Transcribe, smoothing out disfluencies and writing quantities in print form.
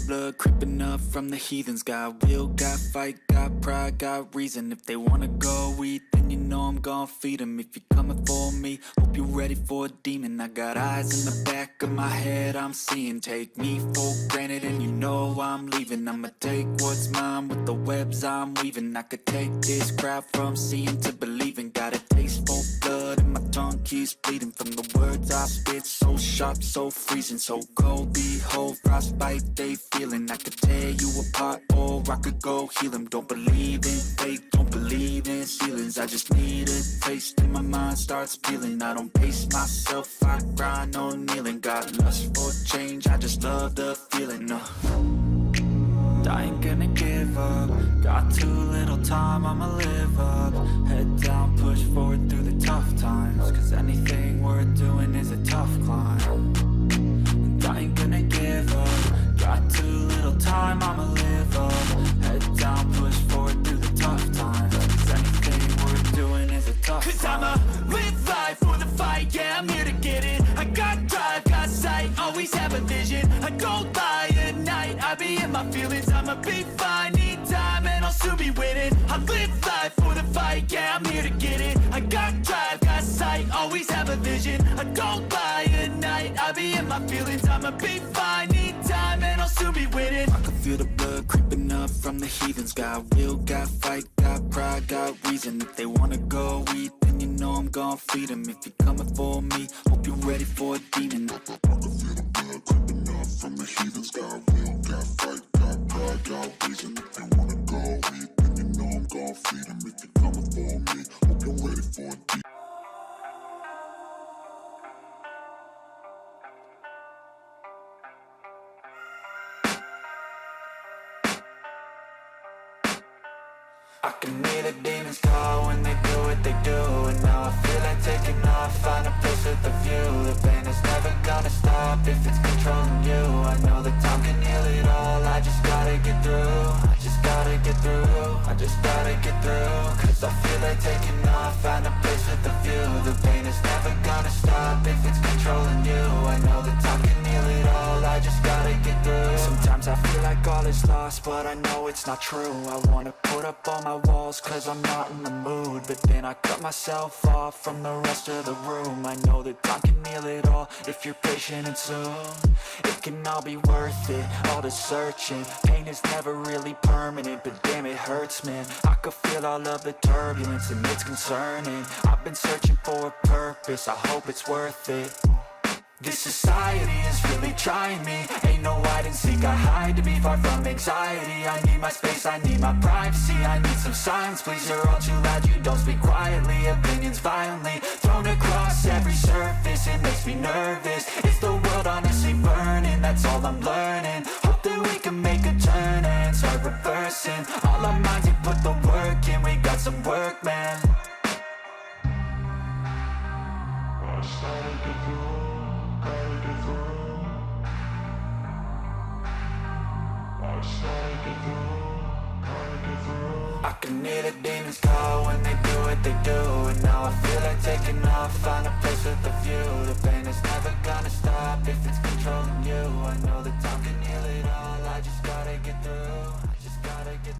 blood creeping up from the heathens. Got will, got fight, got pride, got reason. If they wanna go eat, then you know I'm gon' feed them. If you're coming for me, hope you're ready for a demon. I got eyes in the back of my head, I'm seeing. Take me for granted and you know I'm leaving. I'ma take what's mine with the webs I'm weaving. I could take this crowd from seeing to believing. Got a taste for blood and my tongue keeps bleeding from the words I spit. So sharp, so freezing, so cold. Behold, frostbite they feeling. I could tear you apart or I could go heal them. Don't believe in fate, don't believe in ceilings. I just need a taste and my mind starts peeling. I don't pace myself, I grind on kneeling. Got lust for change, I just love the feeling. I ain't gonna give up. Got too little time, I'ma live up. Head down, push forward through the tough times. Cause anything worth doing is a tough climb. And I ain't gonna give up. Got too little time, I'ma live up. Head down, push forward through the tough times. Cause anything worth doing is a tough climb. Cause I'ma live life for the fight, yeah, I'm here to get it. I got drive, got sight, always have a vision. I don't lie at night, I be in my feelings. I'ma be fine, need time and I'll soon be winning. I live life for the fight, yeah, I'm here to get it. I got drive, got sight, always have a vision. I don't lie at night, I be in my feelings. I'ma be fine, need time and I'll soon be winning. I can feel the blood creeping up from the heathens. Got will, got fight, got pride, got reason. If they wanna go eat, then you know I'm gon' feed them. If you're coming for me, hope you're ready for a demon. I can feel the blood creeping up from the heathens. Got will, got fight, got pride, got reason. If they wanna go eat, then you know I'm gon' feed them. If you're coming for me, hope you're ready for a demon. I can hear the demons call when they do what they do. And now I feel like taking off, find a place with a view. The pain is never gonna stop if it's controlling you. I know that time can heal it all, I just gotta get through. I just gotta get through, I just gotta get through. Cause I feel like taking off, find a place with a view. The pain is never gonna stop if it's controlling you. I know that time can heal it all, I just gotta get through. Sometimes I feel like all is lost, but I know it's not true. I wanna put up all my walls cause I'm not in the mood, but then I cut myself off from the rest of the room. I know that time can heal it all if you're patient and soon it can all be worth it, all the searching. Pain is never really permanent, but damn it hurts, man. I could feel all of the turbulence and it's concerning. I've been searching for a purpose, I hope it's worth it. This society is really trying me. Ain't no hide and seek, I hide to be far from anxiety. I need my space, I need my privacy. I need some silence, please, you're all too loud. You don't speak quietly, opinions violently thrown across every surface. It makes me nervous, is the world honestly burning? That's all I'm learning. Hope that we can make a turn and start reversing all our minds and put the work in. We got some work, man. I can hear the demons call when they do what they do. And now I feel like taking off, find a place with a view. The pain is never gonna stop if it's controlling you. I know that time can heal it all, I just gotta get through.